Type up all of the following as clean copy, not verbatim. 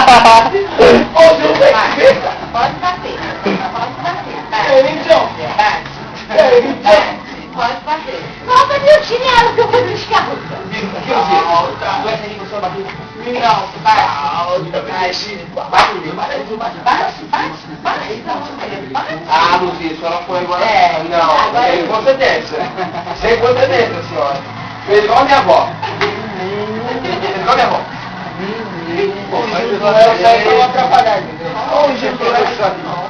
Ô, você não tem que ver, cara. Pode bater. Pode bater. É, então. Pode bater. Volta meu chinelo que eu vou buscar. Ah, Luzia, a senhora foi agora. Não, sem procedência. Sem procedência, senhora. Fez igual a minha avó. Fez igual a minha avó.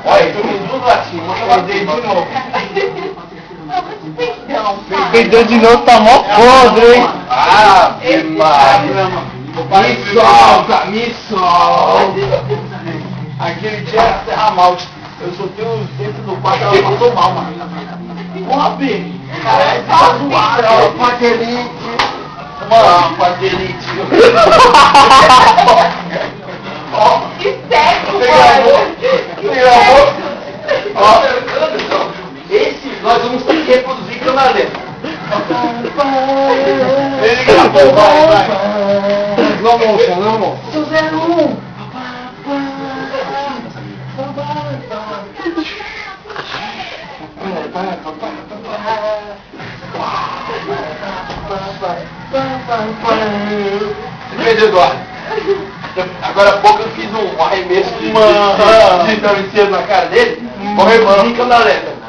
Olha, tu me tudo assim, vou fazer de novo. Perdeu de novo, tá mó podre, hein? Ah, me solta, me solta. Aquele dia era Serra Malte. Eu soltei os dentes do quarto, ela passou mal, mano. Porra, Bini. Caralho, tá zoado. Padelite. Mano, padelite. Ó, Que sexo, você gravou? Ó, esse nós vamos ter que reproduzir em câmera lenta. Ele gravou, vai. Não moça, não moça. Sou 01. Entendeu, Eduardo? Agora há pouco eu fiz um arremesso de travesseiro na cara dele. Vou reproduzir em câmera lenta.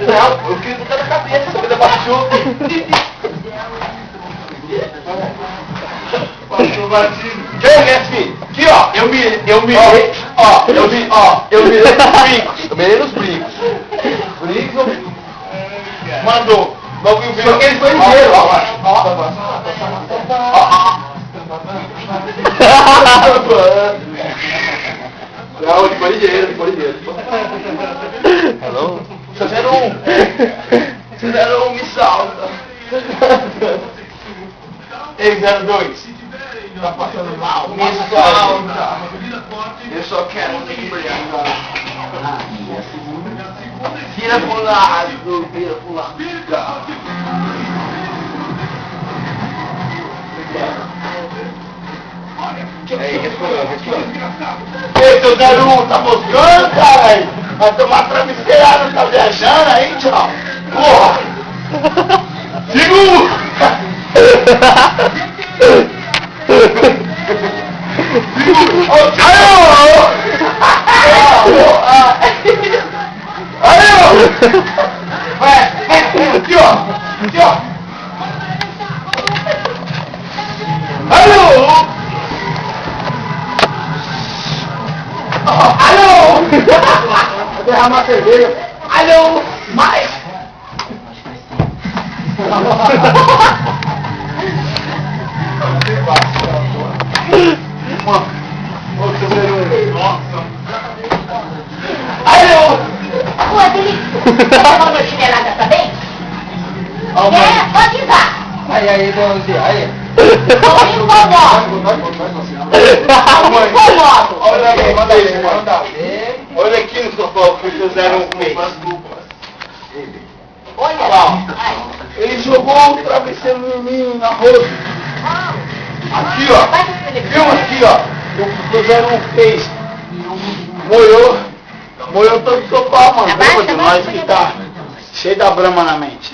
Não, eu queria botar na cabeça, você me baixou. Passou batido. Quem é, filho? Aqui, ó, eu mirei nos brincos. Brincos, mandou. Logo eu vi. Só que ele foi ligeiro, Não, ele foi ligeiro, Hello? Você 01, me salva. Ei, 02. Tá passando mal, me salva. Eu só quero um embriagado. Vira pro lado, vira pro lado. Aí, responda. Ei, seu 01, tá moscando, caralho? Vai tomar travesseirada, tá viajando aí, tchau. Porra! Segundo! Aqui, ó! Alô! Vou derramar a cerveja. Alô! Mais! Alô! Ô, Adelito, você levou meu chinelada também? Pode usar. Aí, Donzinho, aí. Não me incomodo. Não me incomodo. Olha aqui, manda ver. Olha aqui no sofá o que o 01 fez. Olha Ó, Ai. ele jogou o travesseiro no mim, na rosto. Aqui, ó. Filma aqui, ó. O que o 01 fez. Molhou todo o sofá, mano. Abaixa, Lembra de nós que tá cheio da brama na mente.